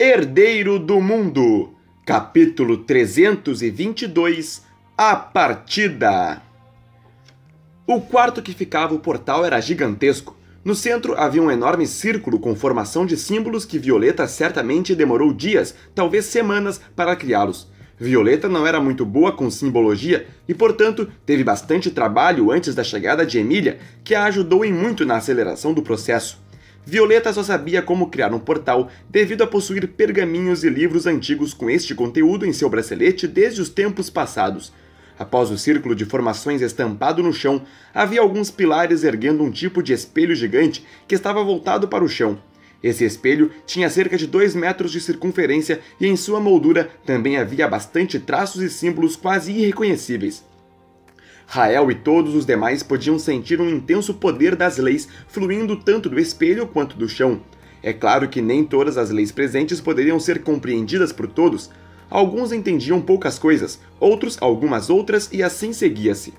Herdeiro do Mundo, capítulo 322, A Partida. O quarto que ficava o portal era gigantesco. No centro havia um enorme círculo com formação de símbolos que Violeta certamente demorou dias, talvez semanas, para criá-los. Violeta não era muito boa com simbologia e, portanto, teve bastante trabalho antes da chegada de Emília, que a ajudou em muito na aceleração do processo. Violeta só sabia como criar um portal devido a possuir pergaminhos e livros antigos com este conteúdo em seu bracelete desde os tempos passados. Após o círculo de formações estampado no chão, havia alguns pilares erguendo um tipo de espelho gigante que estava voltado para o chão. Esse espelho tinha cerca de 2 metros de circunferência e em sua moldura também havia bastante traços e símbolos quase irreconhecíveis. Rael e todos os demais podiam sentir um intenso poder das leis fluindo tanto do espelho quanto do chão. É claro que nem todas as leis presentes poderiam ser compreendidas por todos. Alguns entendiam poucas coisas, outros algumas outras e assim seguia-se.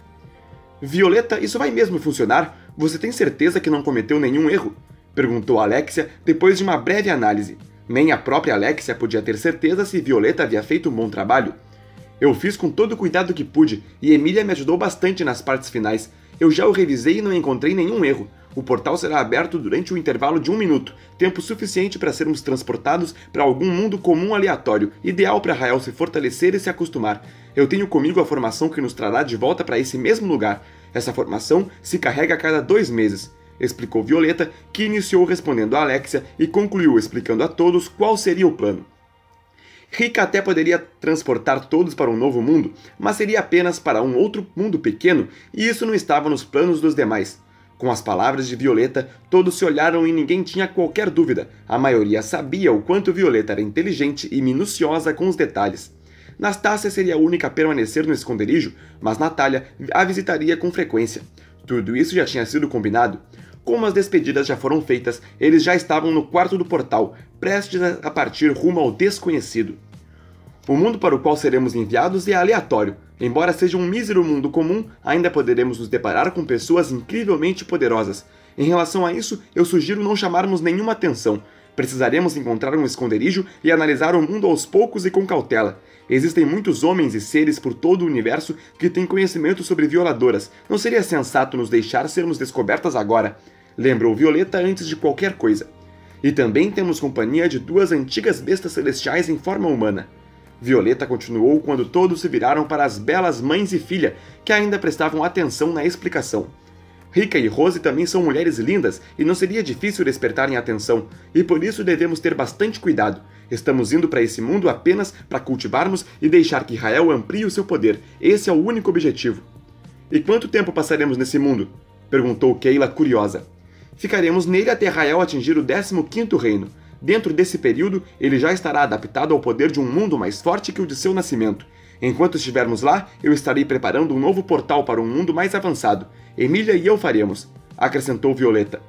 Violeta, isso vai mesmo funcionar? Você tem certeza que não cometeu nenhum erro? Perguntou Alexia depois de uma breve análise. Nem a própria Alexia podia ter certeza se Violeta havia feito um bom trabalho. Eu fiz com todo o cuidado que pude, e Emília me ajudou bastante nas partes finais. Eu já o revisei e não encontrei nenhum erro. O portal será aberto durante um intervalo de 1 minuto, tempo suficiente para sermos transportados para algum mundo comum aleatório, ideal para Rael se fortalecer e se acostumar. Eu tenho comigo a formação que nos trará de volta para esse mesmo lugar. Essa formação se carrega a cada 2 meses, explicou Violeta, que iniciou respondendo a Alexia e concluiu explicando a todos qual seria o plano. Rika até poderia transportar todos para um novo mundo, mas seria apenas para um outro mundo pequeno, e isso não estava nos planos dos demais. Com as palavras de Violeta, todos se olharam e ninguém tinha qualquer dúvida. A maioria sabia o quanto Violeta era inteligente e minuciosa com os detalhes. Nastácia seria a única a permanecer no esconderijo, mas Natália a visitaria com frequência. Tudo isso já tinha sido combinado. Como as despedidas já foram feitas, eles já estavam no quarto do portal, prestes a partir rumo ao desconhecido. O mundo para o qual seremos enviados é aleatório. Embora seja um mísero mundo comum, ainda poderemos nos deparar com pessoas incrivelmente poderosas. Em relação a isso, eu sugiro não chamarmos nenhuma atenção. Precisaremos encontrar um esconderijo e analisar o mundo aos poucos e com cautela. Existem muitos homens e seres por todo o universo que têm conhecimento sobre violadoras. Não seria sensato nos deixar sermos descobertas agora, lembrou Violeta antes de qualquer coisa. E também temos companhia de 2 antigas bestas celestiais em forma humana. Violeta continuou quando todos se viraram para as belas mães e filha, que ainda prestavam atenção na explicação. Rika e Rose também são mulheres lindas e não seria difícil despertarem atenção, e por isso devemos ter bastante cuidado. Estamos indo para esse mundo apenas para cultivarmos e deixar que Rael amplie o seu poder. Esse é o único objetivo. E quanto tempo passaremos nesse mundo? Perguntou Keila curiosa. Ficaremos nele até Rael atingir o 15º reino. Dentro desse período, ele já estará adaptado ao poder de um mundo mais forte que o de seu nascimento. Enquanto estivermos lá, eu estarei preparando um novo portal para um mundo mais avançado. Emília e eu faremos, acrescentou Violeta.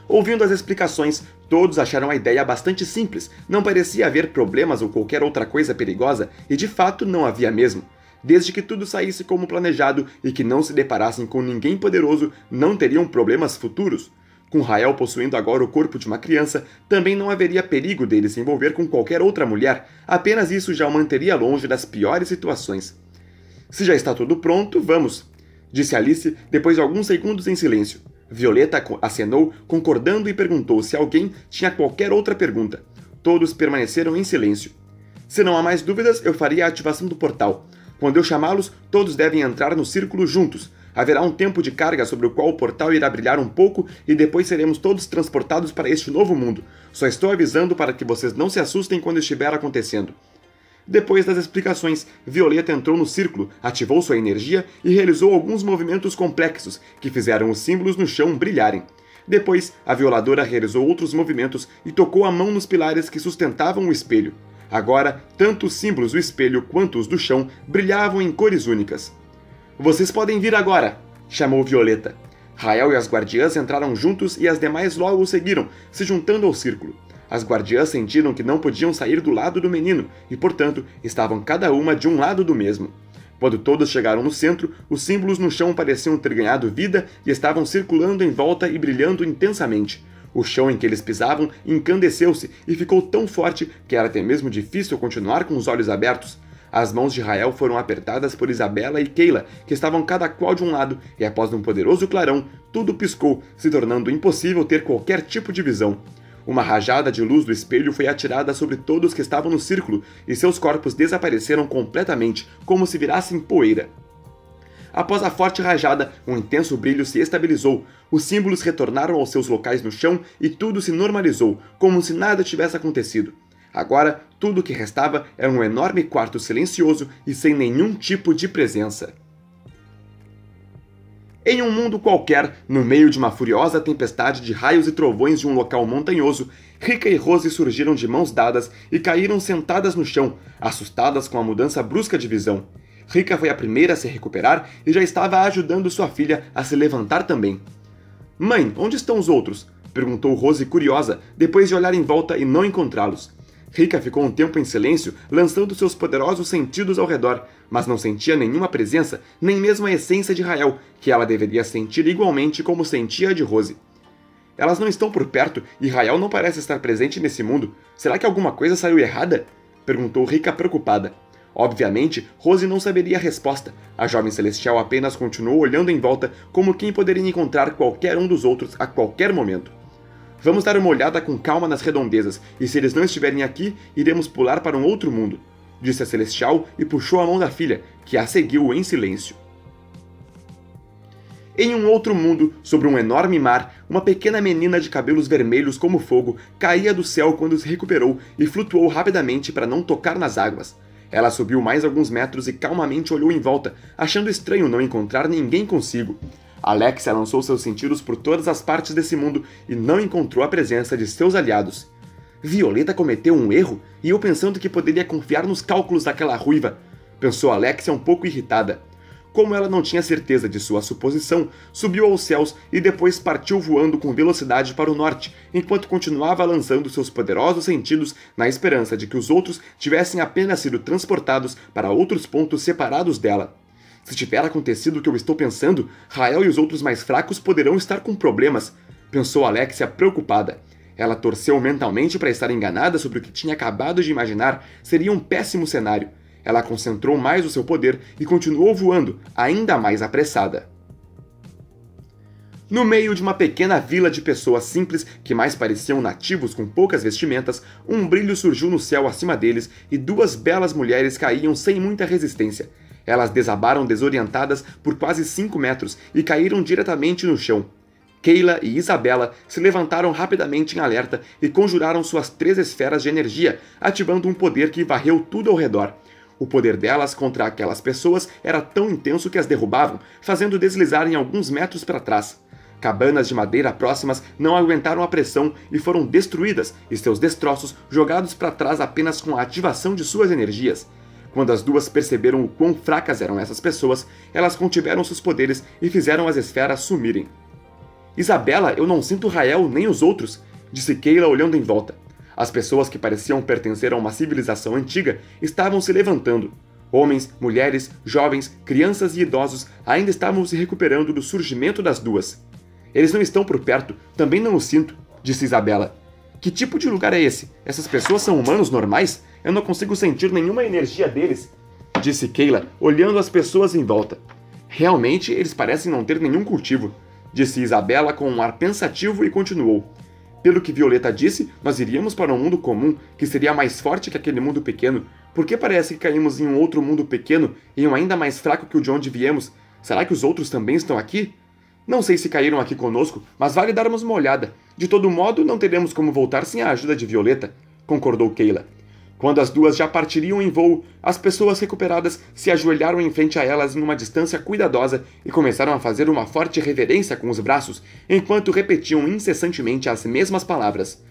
Ouvindo as explicações, todos acharam a ideia bastante simples, não parecia haver problemas ou qualquer outra coisa perigosa, e de fato não havia mesmo. Desde que tudo saísse como planejado e que não se deparassem com ninguém poderoso, não teriam problemas futuros. Com Rael possuindo agora o corpo de uma criança, também não haveria perigo dele se envolver com qualquer outra mulher, apenas isso já o manteria longe das piores situações. Se já está tudo pronto, vamos, disse Alice depois de alguns segundos em silêncio. Violeta acenou, concordando e perguntou se alguém tinha qualquer outra pergunta. Todos permaneceram em silêncio. Se não há mais dúvidas, eu faria a ativação do portal. Quando eu chamá-los, todos devem entrar no círculo juntos. Haverá um tempo de carga sobre o qual o portal irá brilhar um pouco e depois seremos todos transportados para este novo mundo. Só estou avisando para que vocês não se assustem quando estiver acontecendo. Depois das explicações, Violeta entrou no círculo, ativou sua energia e realizou alguns movimentos complexos que fizeram os símbolos no chão brilharem. Depois, a violadora realizou outros movimentos e tocou a mão nos pilares que sustentavam o espelho. Agora, tanto os símbolos do espelho quanto os do chão brilhavam em cores únicas. Vocês podem vir agora, chamou Violeta. Rael e as guardiãs entraram juntos e as demais logo o seguiram, se juntando ao círculo. As guardiãs sentiram que não podiam sair do lado do menino e, portanto, estavam cada uma de um lado do mesmo. Quando todos chegaram no centro, os símbolos no chão pareciam ter ganhado vida e estavam circulando em volta e brilhando intensamente. O chão em que eles pisavam encandeceu-se e ficou tão forte que era até mesmo difícil continuar com os olhos abertos. As mãos de Rael foram apertadas por Isabela e Keila, que estavam cada qual de um lado, e após um poderoso clarão, tudo piscou, se tornando impossível ter qualquer tipo de visão. Uma rajada de luz do espelho foi atirada sobre todos que estavam no círculo, e seus corpos desapareceram completamente, como se virassem poeira. Após a forte rajada, um intenso brilho se estabilizou, os símbolos retornaram aos seus locais no chão e tudo se normalizou, como se nada tivesse acontecido. Agora, tudo o que restava era um enorme quarto silencioso e sem nenhum tipo de presença. Em um mundo qualquer, no meio de uma furiosa tempestade de raios e trovões de um local montanhoso, Rika e Rose surgiram de mãos dadas e caíram sentadas no chão, assustadas com a mudança brusca de visão. Rika foi a primeira a se recuperar e já estava ajudando sua filha a se levantar também. "Mãe, onde estão os outros?" perguntou Rose curiosa, depois de olhar em volta e não encontrá-los. Rika ficou um tempo em silêncio, lançando seus poderosos sentidos ao redor, mas não sentia nenhuma presença, nem mesmo a essência de Rael, que ela deveria sentir igualmente como sentia a de Rose. "Elas não estão por perto e Rael não parece estar presente nesse mundo. Será que alguma coisa saiu errada?" perguntou Rika preocupada. Obviamente, Rose não saberia a resposta. A jovem celestial apenas continuou olhando em volta como quem poderia encontrar qualquer um dos outros a qualquer momento. "Vamos dar uma olhada com calma nas redondezas, e se eles não estiverem aqui, iremos pular para um outro mundo", disse a celestial e puxou a mão da filha, que a seguiu em silêncio. Em um outro mundo, sobre um enorme mar, uma pequena menina de cabelos vermelhos como fogo caía do céu quando se recuperou e flutuou rapidamente para não tocar nas águas. Ela subiu mais alguns metros e calmamente olhou em volta, achando estranho não encontrar ninguém consigo. Alexia lançou seus sentidos por todas as partes desse mundo e não encontrou a presença de seus aliados. "Violeta cometeu um erro e eu pensando que poderia confiar nos cálculos daquela ruiva", pensou Alexia um pouco irritada. Como ela não tinha certeza de sua suposição, subiu aos céus e depois partiu voando com velocidade para o norte, enquanto continuava lançando seus poderosos sentidos na esperança de que os outros tivessem apenas sido transportados para outros pontos separados dela. "Se tiver acontecido o que eu estou pensando, Rael e os outros mais fracos poderão estar com problemas", pensou Alexia preocupada. Ela torceu mentalmente para estar enganada sobre o que tinha acabado de imaginar seria um péssimo cenário. Ela concentrou mais o seu poder e continuou voando, ainda mais apressada. No meio de uma pequena vila de pessoas simples que mais pareciam nativos com poucas vestimentas, um brilho surgiu no céu acima deles e duas belas mulheres caíam sem muita resistência. Elas desabaram desorientadas por quase 5 metros e caíram diretamente no chão. Keila e Isabela se levantaram rapidamente em alerta e conjuraram suas 3 esferas de energia, ativando um poder que varreu tudo ao redor. O poder delas contra aquelas pessoas era tão intenso que as derrubavam, fazendo deslizarem alguns metros para trás. Cabanas de madeira próximas não aguentaram a pressão e foram destruídas, e seus destroços jogados para trás apenas com a ativação de suas energias. Quando as duas perceberam o quão fracas eram essas pessoas, elas contiveram seus poderes e fizeram as esferas sumirem. "Isabela, eu não sinto Rael nem os outros", disse Keila olhando em volta. As pessoas que pareciam pertencer a uma civilização antiga estavam se levantando. Homens, mulheres, jovens, crianças e idosos ainda estavam se recuperando do surgimento das duas. "Eles não estão por perto, também não o sinto", disse Isabela. "Que tipo de lugar é esse? Essas pessoas são humanos normais? Eu não consigo sentir nenhuma energia deles", disse Keila, olhando as pessoas em volta. "Realmente, eles parecem não ter nenhum cultivo", disse Isabela com um ar pensativo e continuou. "Pelo que Violeta disse, nós iríamos para um mundo comum, que seria mais forte que aquele mundo pequeno. Por que parece que caímos em um outro mundo pequeno, em um ainda mais fraco que o de onde viemos? Será que os outros também estão aqui? Não sei se caíram aqui conosco, mas vale darmos uma olhada. De todo modo, não teremos como voltar sem a ajuda de Violeta", concordou Keila. Quando as duas já partiriam em voo, as pessoas recuperadas se ajoelharam em frente a elas em uma distância cuidadosa e começaram a fazer uma forte reverência com os braços, enquanto repetiam incessantemente as mesmas palavras.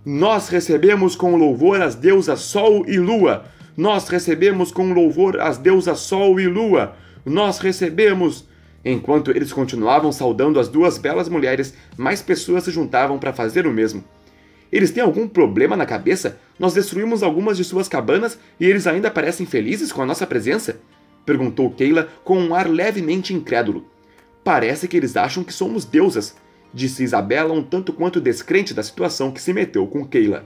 "Nós recebemos com louvor as deusas Sol e Lua! Nós recebemos com louvor as deusas Sol e Lua! Nós recebemos..." Enquanto eles continuavam saudando as duas belas mulheres, mais pessoas se juntavam para fazer o mesmo. "Eles têm algum problema na cabeça? Nós destruímos algumas de suas cabanas e eles ainda parecem felizes com a nossa presença?" perguntou Keila com um ar levemente incrédulo. "Parece que eles acham que somos deusas", disse Isabela um tanto quanto descrente da situação que se meteu com Keila.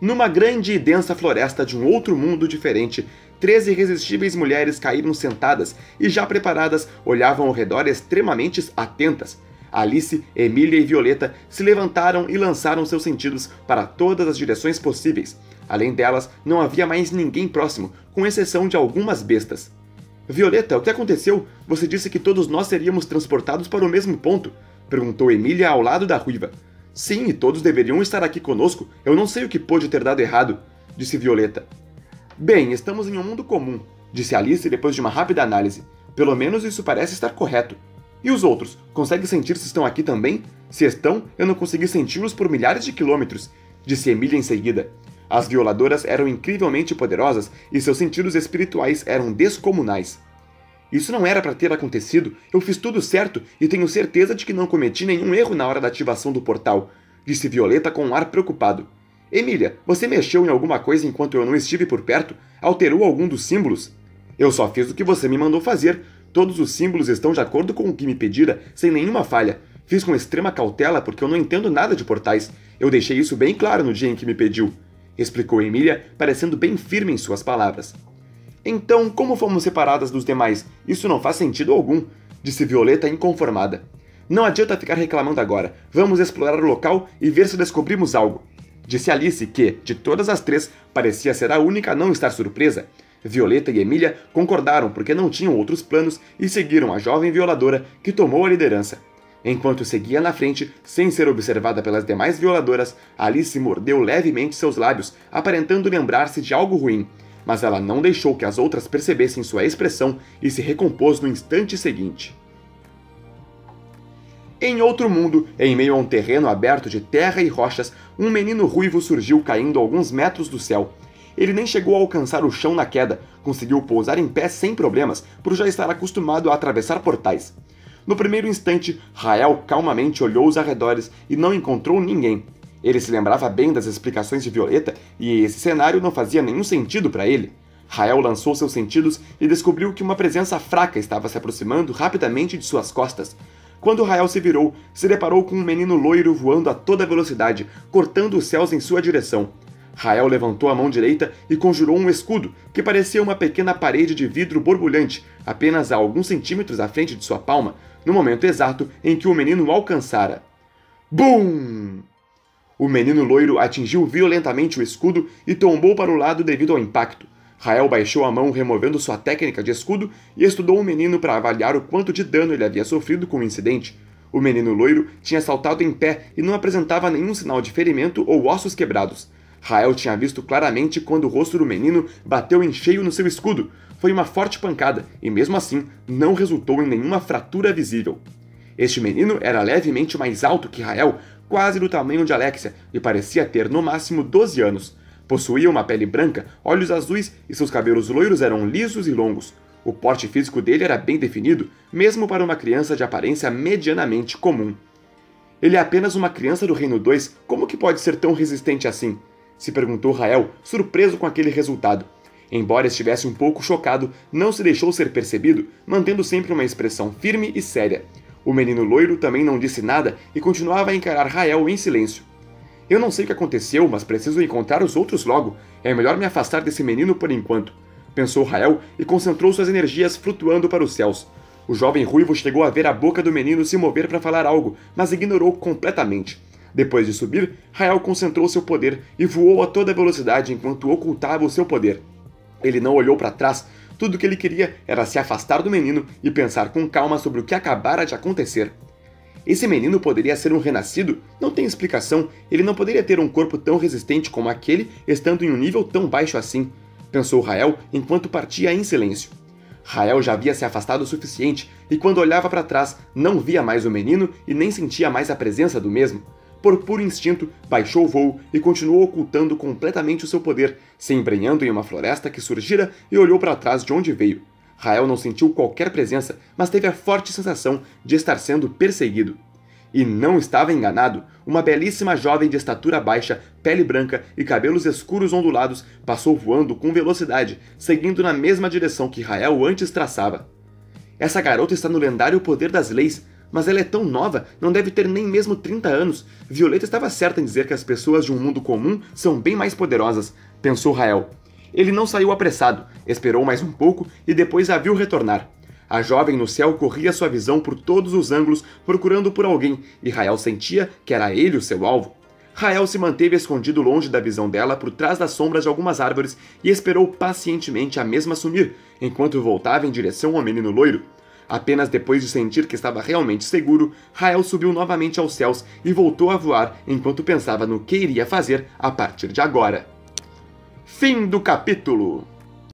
Numa grande e densa floresta de um outro mundo diferente, 13 irresistíveis mulheres caíram sentadas e, já preparadas, olhavam ao redor extremamente atentas. Alice, Emília e Violeta se levantaram e lançaram seus sentidos para todas as direções possíveis. Além delas, não havia mais ninguém próximo, com exceção de algumas bestas. Violeta, o que aconteceu? Você disse que todos nós seríamos transportados para o mesmo ponto? Perguntou Emília ao lado da ruiva. Sim, e todos deveriam estar aqui conosco. Eu não sei o que pôde ter dado errado, disse Violeta. Bem, estamos em um mundo comum, disse Alice depois de uma rápida análise. Pelo menos isso parece estar correto. E os outros? Consegue sentir se estão aqui também? Se estão, eu não consegui senti-los por milhares de quilômetros, disse Emília em seguida. As violadoras eram incrivelmente poderosas e seus sentidos espirituais eram descomunais. Isso não era para ter acontecido, eu fiz tudo certo e tenho certeza de que não cometi nenhum erro na hora da ativação do portal, disse Violeta com um ar preocupado. Emília, você mexeu em alguma coisa enquanto eu não estive por perto? Alterou algum dos símbolos? Eu só fiz o que você me mandou fazer. Todos os símbolos estão de acordo com o que me pedira, sem nenhuma falha. Fiz com extrema cautela porque eu não entendo nada de portais. Eu deixei isso bem claro no dia em que me pediu, explicou Emília, parecendo bem firme em suas palavras. Então, como fomos separadas dos demais? Isso não faz sentido algum, disse Violeta inconformada. Não adianta ficar reclamando agora. Vamos explorar o local e ver se descobrimos algo, disse Alice, que, de todas as três, parecia ser a única a não estar surpresa. Violeta e Emília concordaram porque não tinham outros planos e seguiram a jovem violadora, que tomou a liderança. Enquanto seguia na frente, sem ser observada pelas demais violadoras, Alice mordeu levemente seus lábios, aparentando lembrar-se de algo ruim, mas ela não deixou que as outras percebessem sua expressão e se recompôs no instante seguinte. Em outro mundo, em meio a um terreno aberto de terra e rochas, um menino ruivo surgiu caindo alguns metros do céu. Ele nem chegou a alcançar o chão na queda, conseguiu pousar em pé sem problemas, por já estar acostumado a atravessar portais. No primeiro instante, Rael calmamente olhou os arredores e não encontrou ninguém. Ele se lembrava bem das explicações de Violeta e esse cenário não fazia nenhum sentido para ele. Rael lançou seus sentidos e descobriu que uma presença fraca estava se aproximando rapidamente de suas costas. Quando Rael se virou, se deparou com um menino loiro voando a toda velocidade, cortando os céus em sua direção. Rael levantou a mão direita e conjurou um escudo, que parecia uma pequena parede de vidro borbulhante, apenas a alguns centímetros à frente de sua palma, no momento exato em que o menino o alcançara. Bum! O menino loiro atingiu violentamente o escudo e tombou para o lado devido ao impacto. Rael baixou a mão removendo sua técnica de escudo e estudou o menino para avaliar o quanto de dano ele havia sofrido com o incidente. O menino loiro tinha saltado em pé e não apresentava nenhum sinal de ferimento ou ossos quebrados. Rael tinha visto claramente quando o rosto do menino bateu em cheio no seu escudo. Foi uma forte pancada e, mesmo assim, não resultou em nenhuma fratura visível. Este menino era levemente mais alto que Rael, quase do tamanho de Alexia, e parecia ter no máximo 12 anos. Possuía uma pele branca, olhos azuis e seus cabelos loiros eram lisos e longos. O porte físico dele era bem definido, mesmo para uma criança de aparência medianamente comum. Ele é apenas uma criança do Reino 2, como que pode ser tão resistente assim? Se perguntou Rael, surpreso com aquele resultado. Embora estivesse um pouco chocado, não se deixou ser percebido, mantendo sempre uma expressão firme e séria. O menino loiro também não disse nada e continuava a encarar Rael em silêncio. Eu não sei o que aconteceu, mas preciso encontrar os outros logo. É melhor me afastar desse menino por enquanto, pensou Rael e concentrou suas energias flutuando para os céus. O jovem ruivo chegou a ver a boca do menino se mover para falar algo, mas ignorou completamente. Depois de subir, Rael concentrou seu poder e voou a toda velocidade enquanto ocultava o seu poder. Ele não olhou para trás, tudo o que ele queria era se afastar do menino e pensar com calma sobre o que acabara de acontecer. Esse menino poderia ser um renascido? Não tem explicação, ele não poderia ter um corpo tão resistente como aquele, estando em um nível tão baixo assim, pensou Rael enquanto partia em silêncio. Rael já havia se afastado o suficiente e quando olhava para trás não via mais o menino e nem sentia mais a presença do mesmo. Por puro instinto, baixou o voo e continuou ocultando completamente o seu poder, se embrenhando em uma floresta que surgira e olhou para trás de onde veio. Rael não sentiu qualquer presença, mas teve a forte sensação de estar sendo perseguido. E não estava enganado. Uma belíssima jovem de estatura baixa, pele branca e cabelos escuros ondulados passou voando com velocidade, seguindo na mesma direção que Rael antes traçava. Essa garota está no lendário poder das leis. Mas ela é tão nova, não deve ter nem mesmo 30 anos. Violeta estava certa em dizer que as pessoas de um mundo comum são bem mais poderosas, pensou Rael. Ele não saiu apressado, esperou mais um pouco e depois a viu retornar. A jovem no céu corria sua visão por todos os ângulos, procurando por alguém, e Rael sentia que era ele o seu alvo. Rael se manteve escondido longe da visão dela por trás das sombras de algumas árvores e esperou pacientemente a mesma sumir, enquanto voltava em direção ao menino loiro. Apenas depois de sentir que estava realmente seguro, Rael subiu novamente aos céus e voltou a voar enquanto pensava no que iria fazer a partir de agora. Fim do capítulo!